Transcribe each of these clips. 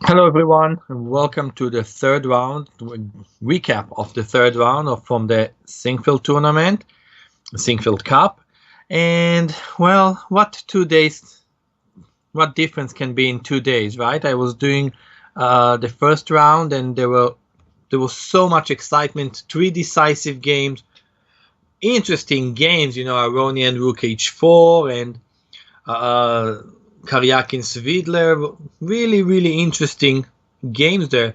Hello everyone, and welcome to the third round recap of the third round from the Sinquefield tournament, Sinquefield Cup. And well, what difference can be in 2 days, right? I was doing the first round, and there was so much excitement, three decisive games, interesting games. Ronen Rook H4 and uh, Karyakin Svidler, really interesting games there.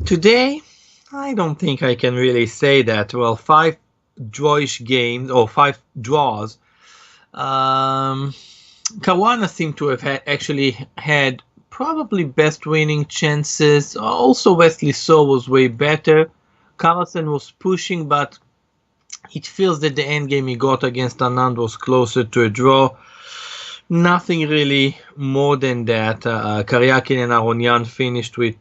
Today, I don't think I can really say that. Well, five drawish games or five draws. Caruana seemed to have actually had probably best winning chances. Also, Wesley So was way better. Carlsen was pushing, but it feels that the end game he got against Anand was closer to a draw. Nothing really more than that. Karyakin and Aronian finished with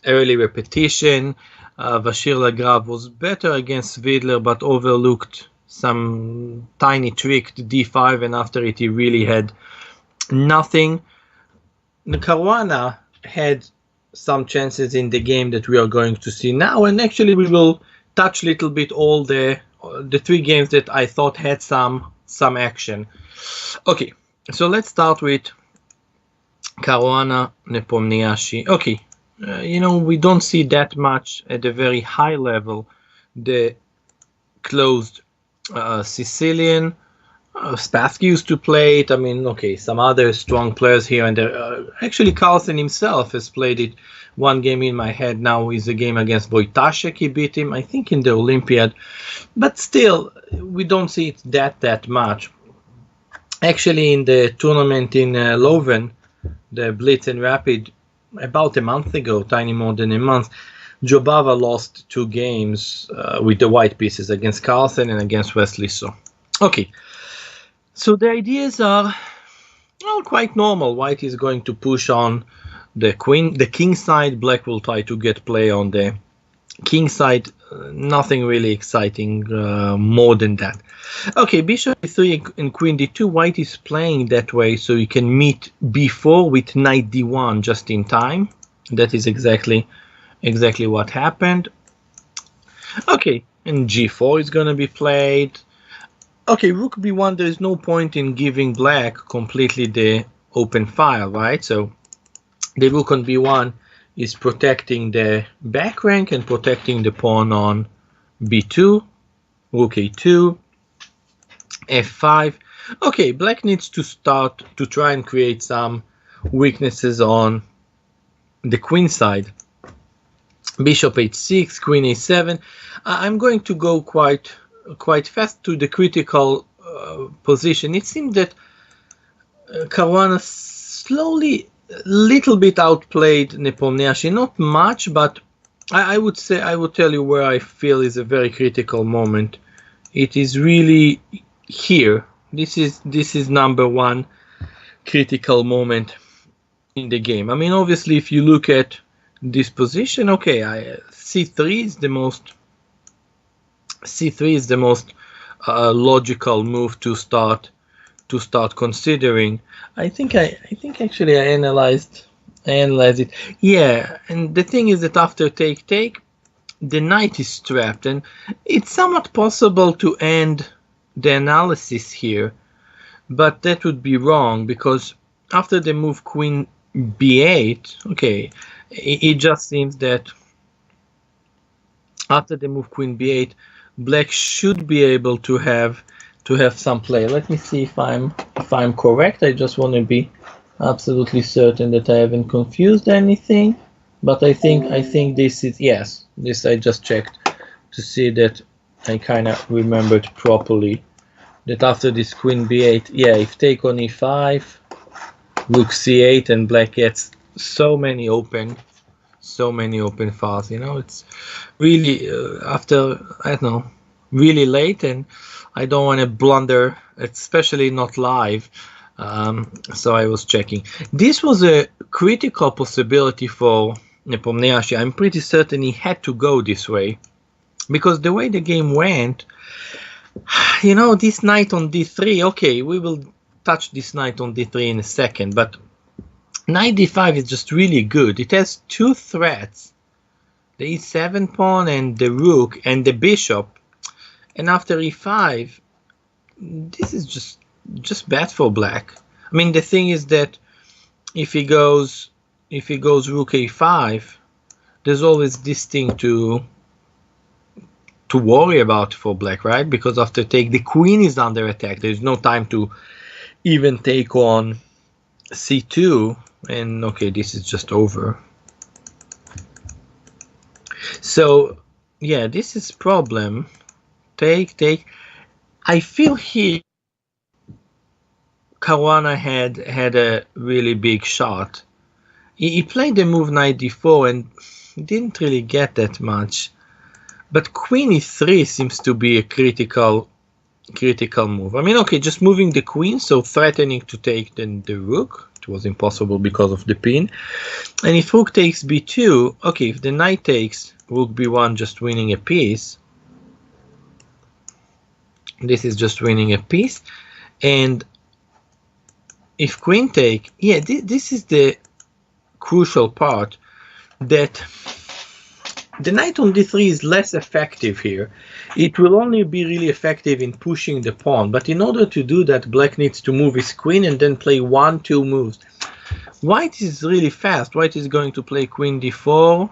early repetition. Vashir Lagrave was better against Svidler, but overlooked some tiny trick to d5, and after it he really had nothing. Caruana had some chances in the game that we are going to see now, and actually we will touch a little bit all the three games that I thought had some action. Okay. So let's start with Caruana Nepomniachtchi. Okay, we don't see that much at a very high level. The closed Sicilian, Spassky used to play it. I mean, okay, some other strong players here and there. Actually, Carlsen himself has played it. One game in my head now is a game against Wojtaszek. He beat him, I think, in the Olympiad. But still, we don't see it that much. Actually, in the tournament in Leuven, the Blitz and Rapid, about a month ago, tiny more than a month, Jobava lost two games with the white pieces against Carlsen and against Wesley So. Okay, so the ideas are quite normal. White is going to push on the king side. Black will try to get play on the king side. Nothing really exciting more than that. Okay, bishop e3 and queen d2. White is playing that way so you can meet b4 with knight d1 just in time. That is exactly what happened. Okay, and g4 is going to be played. Okay, rook b1, there is no point in giving black completely the open file, right? So the rook on b1 is protecting the back rank and protecting the pawn on b2, rook a2, f5. Okay, black needs to start to try and create some weaknesses on the queen side. Bishop h6, queen a7. I'm going to go quite fast to the critical position. It seems that Caruana slowly, little bit outplayed Nepomniachtchi. Not much, but I would tell you where I feel is a very critical moment. It is really here. This is number one critical moment in the game. I mean, obviously, if you look at this position, okay, c3 is the most logical move to start considering. I think actually I analyzed it. Yeah, and the thing is that after take, the knight is trapped, and it's somewhat possible to end the analysis here, but that would be wrong, because after the move queen b8, okay, it just seems that after the move queen b8, black should be able to have some play. Let me see if I'm correct. I just want to be absolutely certain that I haven't confused anything. But I think this is, yes, this I just checked to see that I kind of remembered properly that after this queen b8, yeah, if take on e5, rook c8, and black gets so many open files. It's really after, I don't know, really late, and I don't want to blunder, especially not live. So I was checking. This was a critical possibility for Nepomniachtchi. I'm pretty certain he had to go this way, because the way the game went, this knight on d3, okay, we will touch this knight on d3 in a second, but Knight d5 is just really good. It has two threats, the e7 pawn and the rook and the bishop. And after e5, this is just bad for black. I mean, the thing is that if he goes rook a5, there's always this thing to worry about for black, right? Because after take, the queen is under attack. There's no time to even take on c2, and okay, this is just over. So yeah, this is problem. Take. I feel here Caruana had a really big shot. He played the move knight d4 and didn't really get that much. But queen e3 seems to be a critical move. I mean, okay, just moving the queen, so threatening to take then the rook. It was impossible because of the pin. And if rook takes b2, okay, if the knight takes, rook b1 just winning a piece. This is just winning a piece. And if queen take, yeah, this is the crucial part, that the knight on d3 is less effective here. It will only be really effective in pushing the pawn, but in order to do that, black needs to move his queen and then play 1-2 moves. White is really fast. White is going to play queen d4,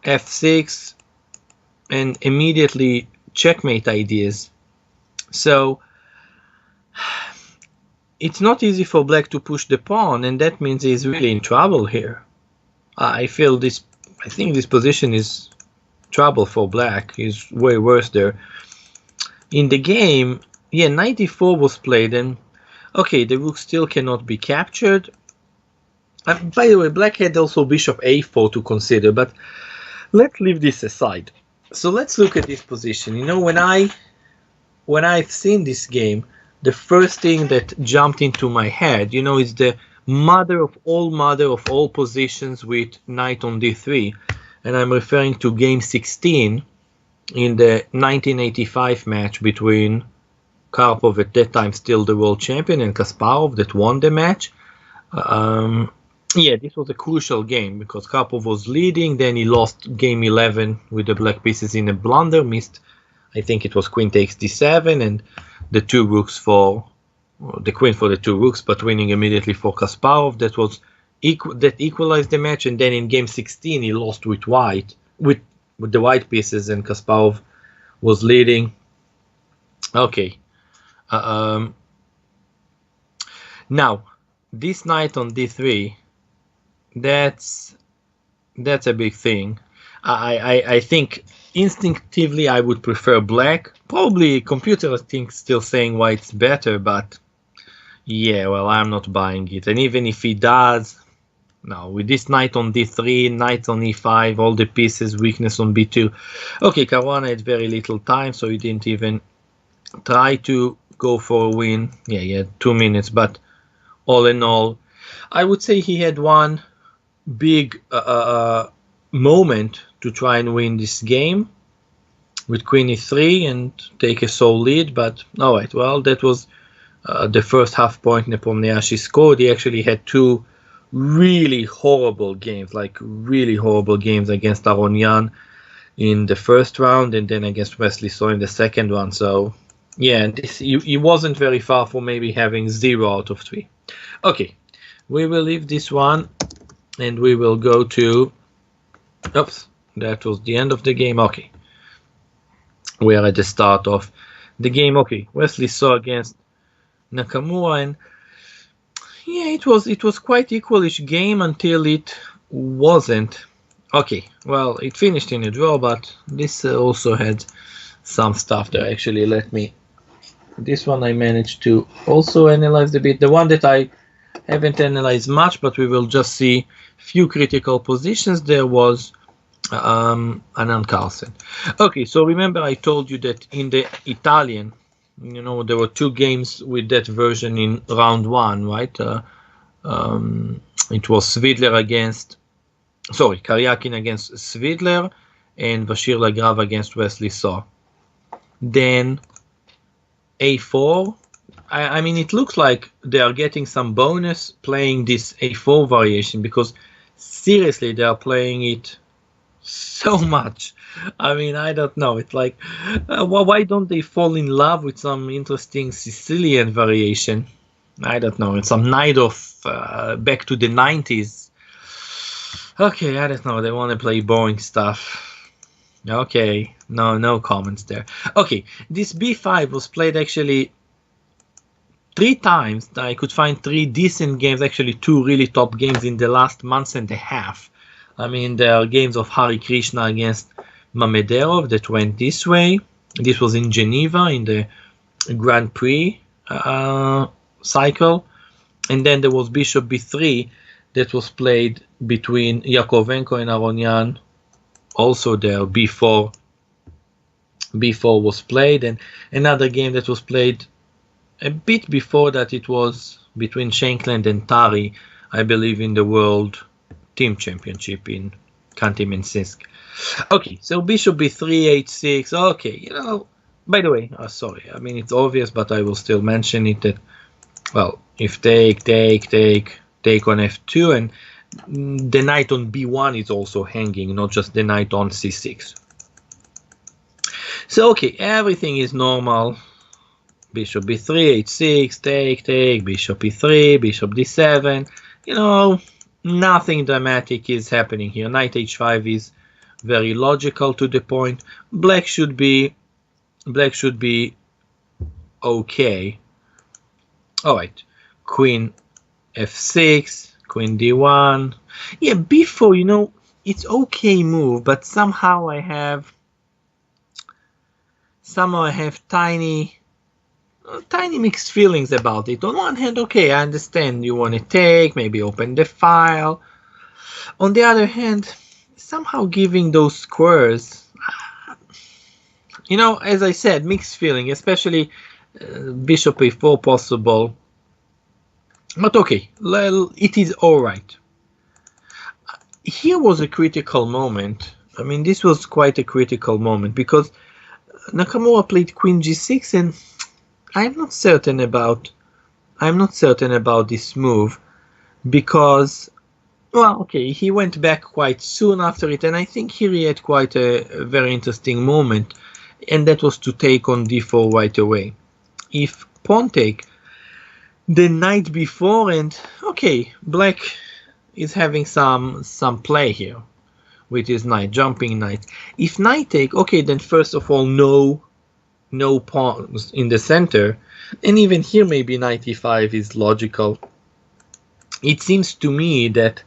f6, and immediately checkmate ideas. So it's not easy for black to push the pawn, and that means he's really in trouble here. I think this position is trouble for black. He's way worse there. In the game, yeah, knight d4 was played, and okay, the rook still cannot be captured. By the way, black had also bishop a4 to consider, but let's leave this aside. So let's look at this position. You know, when I've seen this game, the first thing that jumped into my head, you know, is the mother of all positions with knight on d3. And I'm referring to game 16 in the 1985 match between Karpov, at that time still the world champion, and Kasparov, that won the match. Yeah, this was a crucial game because Karpov was leading, then he lost game 11 with the black pieces in a blunder, missed, I think it was queen takes d7, and the two rooks the queen for the two rooks, but winning immediately for Kasparov. That was that equalized the match, and then in game 16 he lost with the white pieces, and Kasparov was leading. Okay. Now this knight on d3, that's a big thing. I think instinctively I would prefer black. Probably computer, I think, still saying white's better, but yeah, well, I'm not buying it. And even if he does, no, with this knight on d3, knight on e5, all the pieces, weakness on b2. Okay, Caruana had very little time, so he didn't even try to go for a win. Yeah, he had 2 minutes, but all in all, I would say he had one big moment to try and win this game with queen e3 and take a sole lead. But all right, well, that was the first half point Nepomniachtchi scored. He actually had two really horrible games against Aronian in the first round and then against Wesley So in the second one. So yeah, he wasn't very far from maybe having 0 out of 3. Okay, we will leave this one and we will go to, oops, that was the end of the game. Okay, we are at the start of the game. Okay, Wesley So against Nakamura, and yeah, it was quite equalish game until it wasn't. Okay, well, it finished in a draw, but this also had some stuff there. Actually, this one I managed to also analyze a bit. The one that I haven't analyzed much, but we will just see few critical positions. There was Anand Carlsen. Okay, so remember I told you that in the Italian, you know, there were 2 games with that version in round 1, right? It was Karyakin against Svidler and Bashir Lagrave against Wesley So. Then A4, I mean, it looks like they are getting some bonus playing this a4 variation, because seriously, they are playing it so much. I mean, I don't know. It's like, why don't they fall in love with some interesting Sicilian variation? I don't know. It's some night of back to the 90s. Okay, I don't know. They want to play boring stuff. Okay, no comments there. Okay, this b5 was played actually 3 times. I could find 3 decent games, actually 2 really top games in the last month and a half. I mean, there are games of Hari Krishna against Mamederov that went this way. This was in Geneva in the Grand Prix cycle. And then there was Bishop b3 that was played between Yakovenko and Aronian. Also there, b4 was played. And another game that was played a bit before that, it was between Shankland and Tari, I believe, in the World Team Championship in Khanty-Mansiysk. Okay, so Bishop b3, h6. Okay, you know, by the way, sorry, I mean, it's obvious, but I will still mention it that, well, if take on f2, and the knight on b1 is also hanging, not just the knight on c6. So, okay, everything is normal. Bishop b3, h6, take, bishop e3, bishop d7. You know, nothing dramatic is happening here. Knight h5 is very logical to the point. Black should be okay. All right, queen f6, queen d1. Yeah, b4, you know, it's okay move, but somehow I have tiny mixed feelings about it. On one hand, okay, I understand you want to take, maybe open the file. On the other hand, somehow giving those squares, you know, as I said, mixed feeling, especially bishop a4 possible. But okay, it is all right. Here was a critical moment. I mean, this was quite a critical moment, because Nakamura played queen g6, and I'm not certain about this move, because, well, okay, he went back quite soon after it, and I think here he had quite a very interesting moment, and that was to take on d4 right away. If pawn take, the knight b4, and okay, black is having some play here with his knight, jumping knight. If knight take, okay, then first of all, no pawns in the center, and even here maybe knight e5 is logical. It seems to me that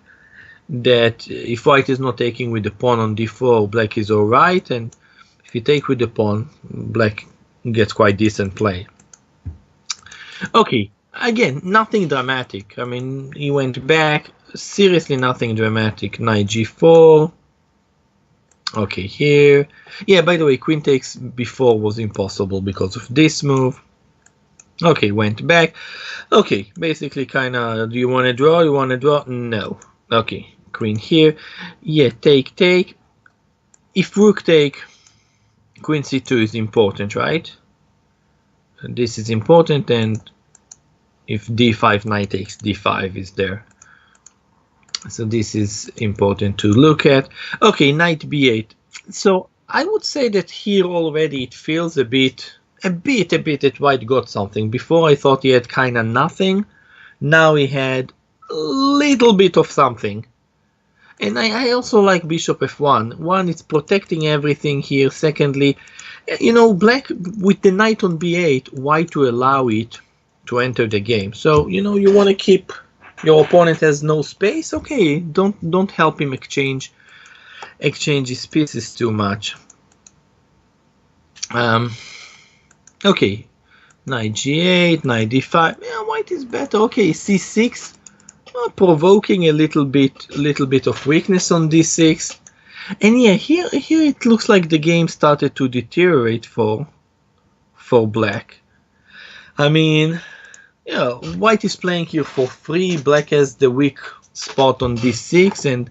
if white is not taking with the pawn on d4, black is all right, and if you take with the pawn, black gets quite decent play. Okay, again, nothing dramatic. I mean, he went back, seriously nothing dramatic. Knight g4. Okay, here. Yeah, by the way, queen takes before was impossible because of this move. Okay, went back. Okay, basically kind of, do you want to draw? You want to draw? No. Okay, queen here. Yeah, take. If rook take, queen c2 is important, right? And this is important, and if d5, knight takes, d5 is there. So this is important to look at. Okay, knight b8. So I would say that here already it feels a bit that white got something. Before I thought he had kind of nothing. Now he had a little bit of something. And I also like bishop f1. One, it's protecting everything here. Secondly, you know, black with the knight on b8, white to allow it to enter the game. So, you know, you want to keep... Your opponent has no space. Okay, don't help him exchange his pieces too much. Okay, knight g8, knight d5. Yeah, white is better. Okay, c6, provoking a little bit of weakness on d6. And yeah, here it looks like the game started to deteriorate for black. I mean, yeah, white is playing here for free. Black has the weak spot on d6, and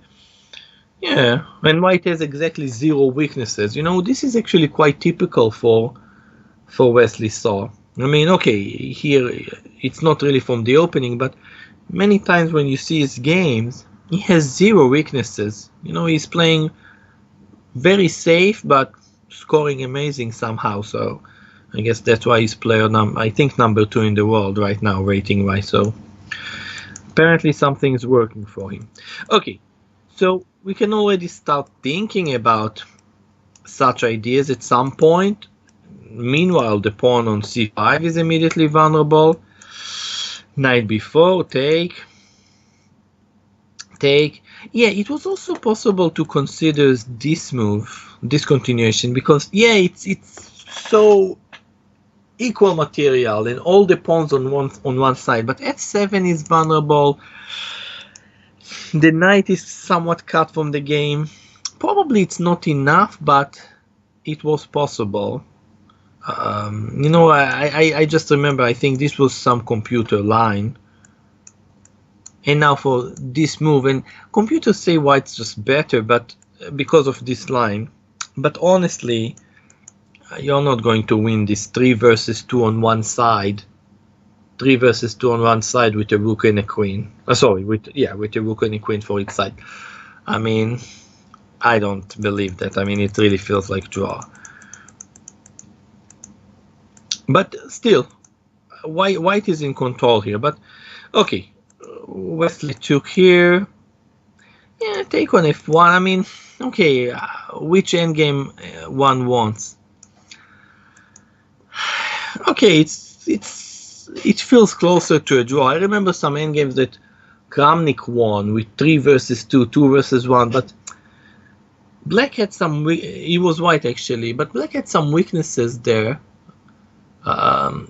yeah, and white has exactly 0 weaknesses. You know, this is actually quite typical for Wesley Saw. I mean, okay, here it's not really from the opening, but many times when you see his games, he has zero weaknesses. You know, he's playing very safe, but scoring amazing somehow. So I guess that's why he's player I think number 2 in the world right now, rating wise. So apparently something is working for him. Okay, so we can already start thinking about such ideas at some point. Meanwhile, the pawn on c5 is immediately vulnerable. Knight b4, take. Yeah, it was also possible to consider this move, this continuation, because yeah, it's so equal material and all the pawns on one side, but f7 is vulnerable. The knight is somewhat cut from the game. Probably it's not enough, but it was possible. You know, I just remember, I think this was some computer line. And now for this move, and computers say white's just better, but because of this line. But honestly, you're not going to win this 3 versus 2 on one side. 3 versus 2 on one side with a rook and a queen. Sorry, with a rook and a queen for each side. I mean, I don't believe that. I mean, it really feels like draw. But still, white is in control here. But okay, Wesley took here. Yeah, take on f1. I mean, okay, which endgame one wants? Okay, it feels closer to a draw. I remember some endgames that Kramnik won with 3 versus 2, 2 versus 1, but black had some. He was white actually, but black had some weaknesses there. I'm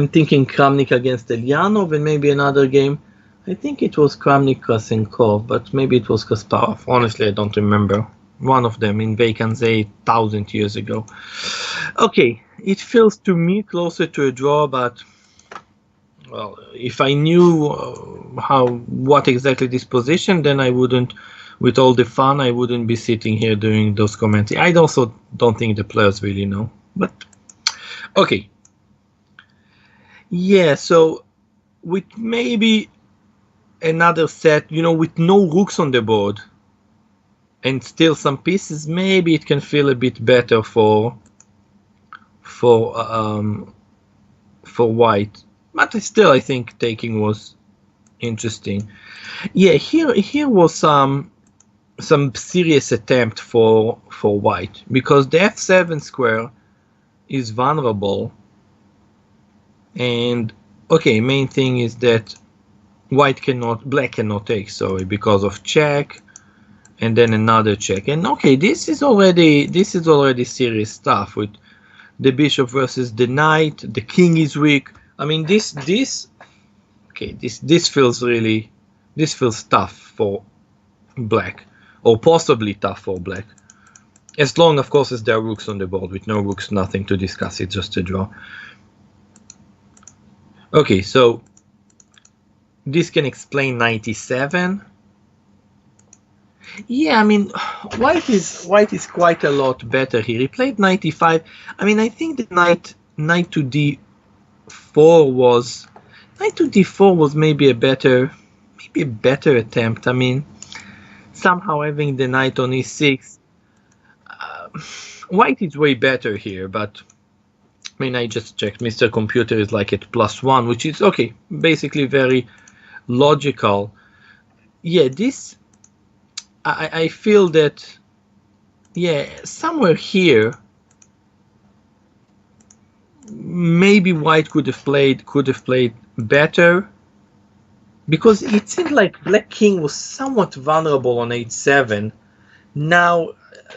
thinking Kramnik against Elyanov and maybe another game. I think it was Kramnik Krasenkov, but maybe it was Kasparov. Honestly, I don't remember. One of them in Vacancy 1,000 years ago. Okay, it feels to me closer to a draw, but well, if I knew what exactly this position, then I wouldn't, with all the fun, I wouldn't be sitting here doing those comments. I also don't think the players really know, but okay. Yeah, so with maybe another set, you know, with no rooks on the board and still some pieces, maybe it can feel a bit better for white. But still, I think taking was interesting. Yeah, here was some serious attempt for white, because the f7 square is vulnerable. And okay, main thing is that black cannot take, sorry, because of check, and then another check. And okay, this is already serious stuff with the bishop versus the knight. The king is weak. I mean, this feels tough for black, or possibly tough for black, as long, of course, as there are rooks on the board. With no rooks, nothing to discuss. It's just a draw. Okay, so this can explain 97. Yeah, I mean, white is quite a lot better here. He played 95. I mean, I think the knight to d4 was maybe a better attempt. I mean, somehow having the knight on e6, white is way better here, but I mean, I just checked. Mr. Computer is like at +1, which is okay, basically very logical. Yeah, this I feel that, yeah, somewhere here maybe white could have played better, because it seemed like black king was somewhat vulnerable on h7. Now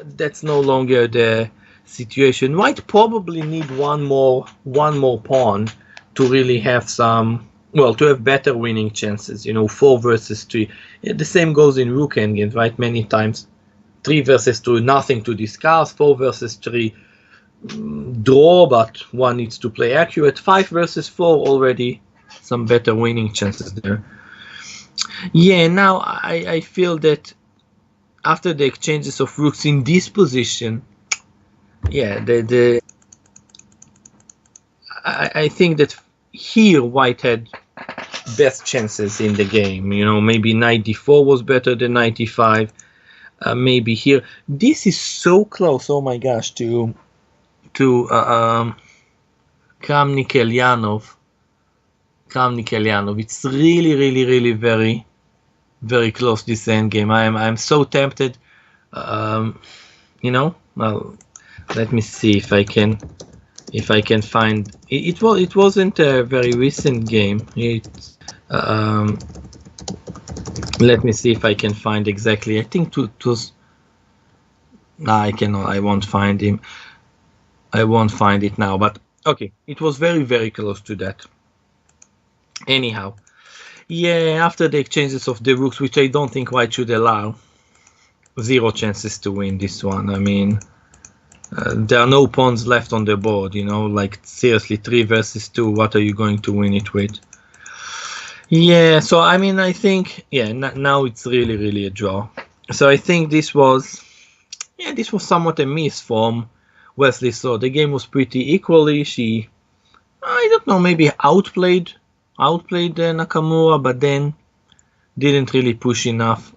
that's no longer the situation. White probably need one more pawn to really have some, well, to have better winning chances. You know, 4 versus 3. Yeah, the same goes in rook endgames, right? Many times 3 versus 2, nothing to discuss. 4 versus 3, draw, but one needs to play accurate. 5 versus 4, already some better winning chances there. Yeah, now I feel that after the exchanges of rooks in this position, yeah, I think that here White had best chances in the game. You know, maybe knight d4 was better than knight d5. Maybe here. This is so close. Oh my gosh, to Kramnik-Elyanov. It's really, really, really very, very close, this endgame. I'm so tempted. You know, well, let me see if I can find it. It wasn't a very recent game. Let me see if I can find exactly. I think it was. Nah, I cannot. I won't find him. I won't find it now. But okay, it was very, very close to that. Anyhow, yeah. After the exchanges of the rooks, which I don't think White should allow, 0 chances to win this one. I mean, there are no pawns left on the board. You know, like seriously, 3 versus 2. What are you going to win it with? Yeah, so I mean, I think, yeah, now it's really, really a draw. So I think this was somewhat a miss from Wesley. So the game was pretty equally. She, I don't know, maybe outplayed Nakamura, but then didn't really push enough.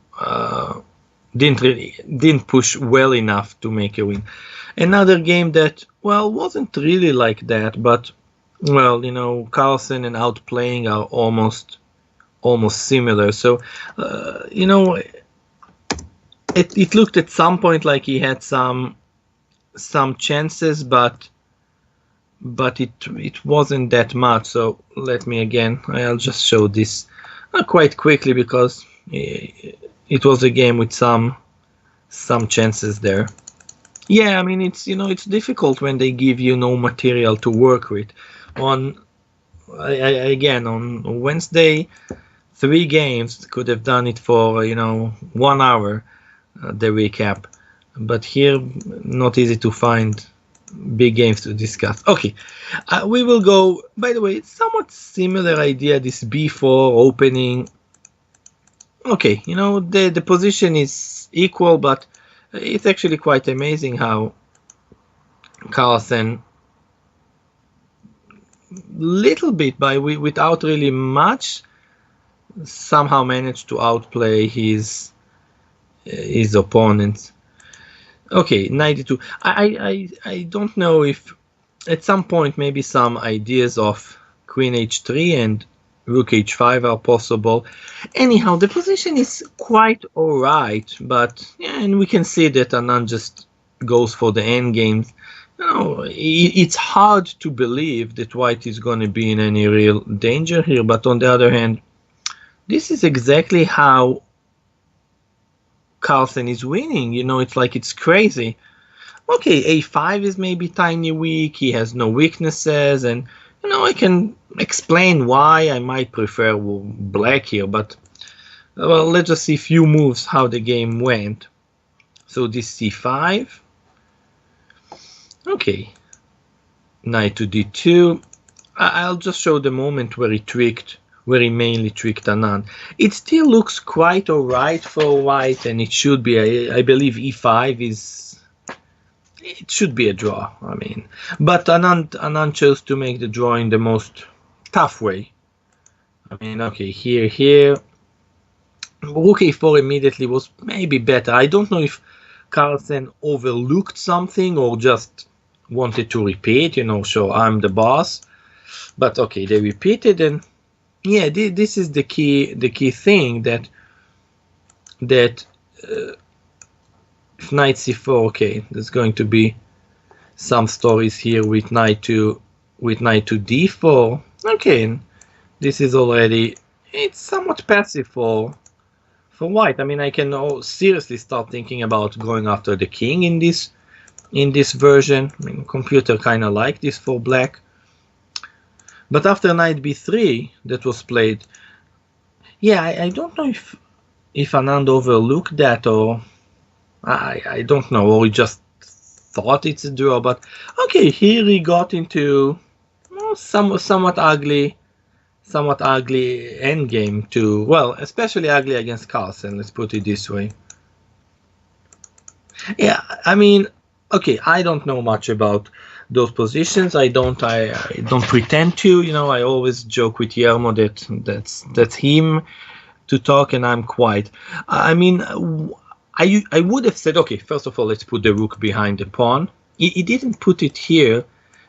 Didn't push well enough to make a win. Another game that, well, wasn't really like that, but, well, you know, Carlsen and outplaying are almost similar. So, you know, it looked at some point like he had some chances, but it wasn't that much. So let me again, I'll just show this quite quickly, because it was a game with some chances there. Yeah, I mean, it's, you know, it's difficult when they give you no material to work with. Again, on Wednesday, 3 games, could have done it for, you know, 1 hour, the recap. But here, not easy to find big games to discuss. Okay, we will go, by the way, it's somewhat similar idea, this b4 opening. Okay, you know, the position is equal, but it's actually quite amazing how Carlsen, little bit without really much, somehow managed to outplay his opponents. Okay, 92. I don't know if at some point maybe some ideas of Queen h3 and Rook h5 are possible. Anyhow, the position is quite alright, but yeah, and we can see that Anand just goes for the endgames. You know, it's hard to believe that White is going to be in any real danger here, but on the other hand, this is exactly how Carlsen is winning. You know, it's like, it's crazy. Okay, a5 is maybe tiny weak, he has no weaknesses, and, you know, I can explain why I might prefer black here, but, well, let's just see a few moves how the game went. So this c5. Okay. Knight to d2. I'll just show the moment where he mainly tricked Anand. It still looks quite alright for White, and it should be. I believe e5 it should be a draw. I mean, but Anand chose to make the draw in the most tough way. I mean, okay, here, Rook a4 immediately was maybe better. I don't know if Carlsen overlooked something or just wanted to repeat, you know, so I'm the boss. But okay, they repeated, and yeah, this is the key thing, that if knight c4, okay, there's going to be some stories here with knight to d4. Okay, and this is already, it's somewhat passive for White. I mean, I can seriously start thinking about going after the king in this version. I mean, computer kind of like this for black. But after knight b3 that was played, yeah, I don't know if Anand overlooked that, or I don't know, or he just thought it's a draw. But okay, here he got into somewhat ugly endgame to, well, especially ugly against Carlsen, let's put it this way. Yeah, I mean, okay, I don't know much about those positions. I don't pretend to. I always joke with Yermo that's him to talk, and I'm quiet. I mean, I would have said, okay, first of all, let's put the rook behind the pawn. He didn't put it here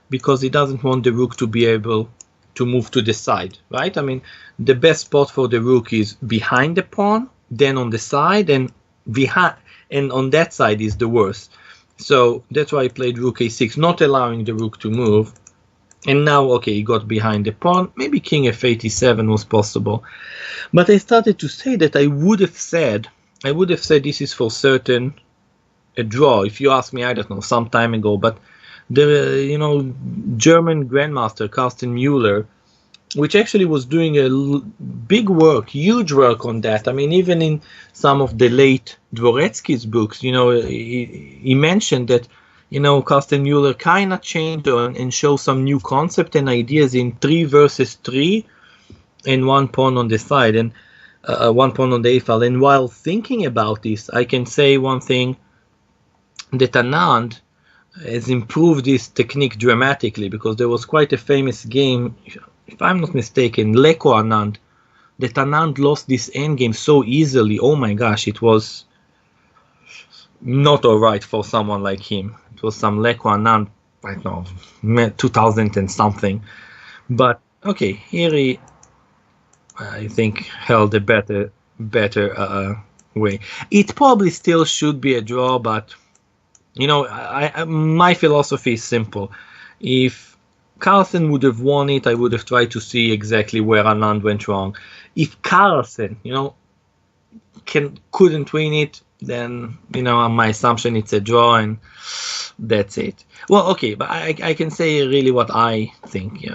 because he doesn't want the rook to be able to move to the side, right? I mean, the best spot for the rook is behind the pawn, then on the side, and behind, and on that side is the worst. So that's why I played rook a6, not allowing the rook to move. And now, okay, he got behind the pawn. Maybe king f8, e7 was possible. But I started to say that I would have said this is for certain a draw. If you ask me, I don't know, some time ago. But the German grandmaster Carsten Mueller, which actually was doing a big work, huge work on that. I mean, even in some of the late Dvoretsky's books, he mentioned that, Carsten Mueller kind of changed and showed some new concept and ideas in 3 versus 3 and 1 pawn on the side and 1 pawn on the a file. And while thinking about this, I can say one thing, that Anand has improved this technique dramatically, because there was quite a famous game, if I'm not mistaken, Leko Anand, that Anand lost this endgame so easily. Oh my gosh, it was not all right for someone like him. It was some Leko Anand, I don't know, 2000 and something. But okay, here he, I think, held a better way. It probably still should be a draw, but my philosophy is simple. If Carlsen would have won it, I would have tried to see exactly where Anand went wrong. If Carlsen, couldn't win it, then my assumption it's a draw, and that's it. Well, okay, but I can say really what I think.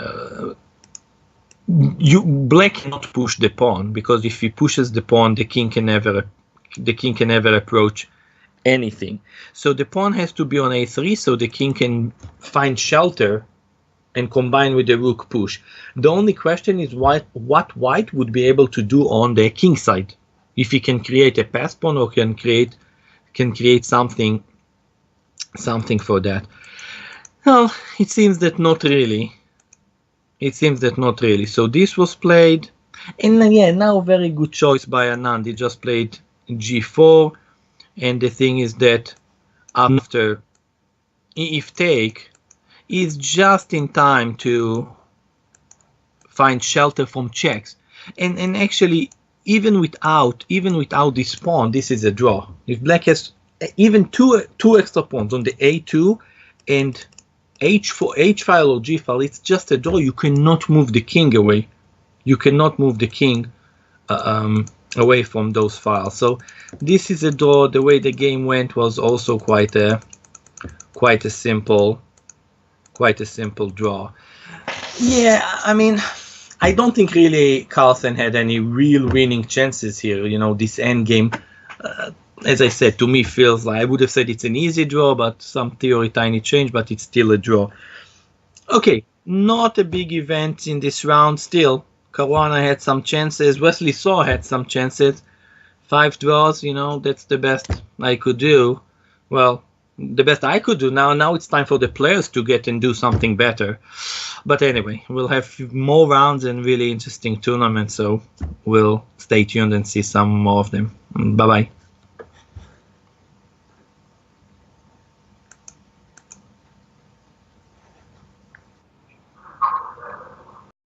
Black cannot push the pawn, because if he pushes the pawn, the king can never approach anything. So the pawn has to be on a3, so the king can find shelter and combine with the rook push. The only question is what white would be able to do on the king side, if he can create a pass pawn or can create something for that. Well, it seems that not really. So this was played, and yeah, now very good choice by Anand. He just played g4, and the thing is that after if take, is just in time to find shelter from checks, and actually even without this pawn, this is a draw. If black has even two extra pawns on the a2 and h4, h file or g file, it's just a draw. You cannot move the king away. You cannot move the king away from those files. So this is a draw. The way the game went was also quite a simple draw. Yeah, I mean, I don't think really Carlsen had any real winning chances here. This endgame, as I said, to me feels like I would have said it's an easy draw, but some theory tiny change, but it's still a draw. Okay, not a big event in this round. Still, Caruana had some chances. Wesley Saw had some chances. 5 draws, that's the best I could do. Well, the best I could do. Now it's time for the players to get and do something better. But anyway, we'll have more rounds and really interesting tournaments, so we'll stay tuned and see some more of them. Bye-bye.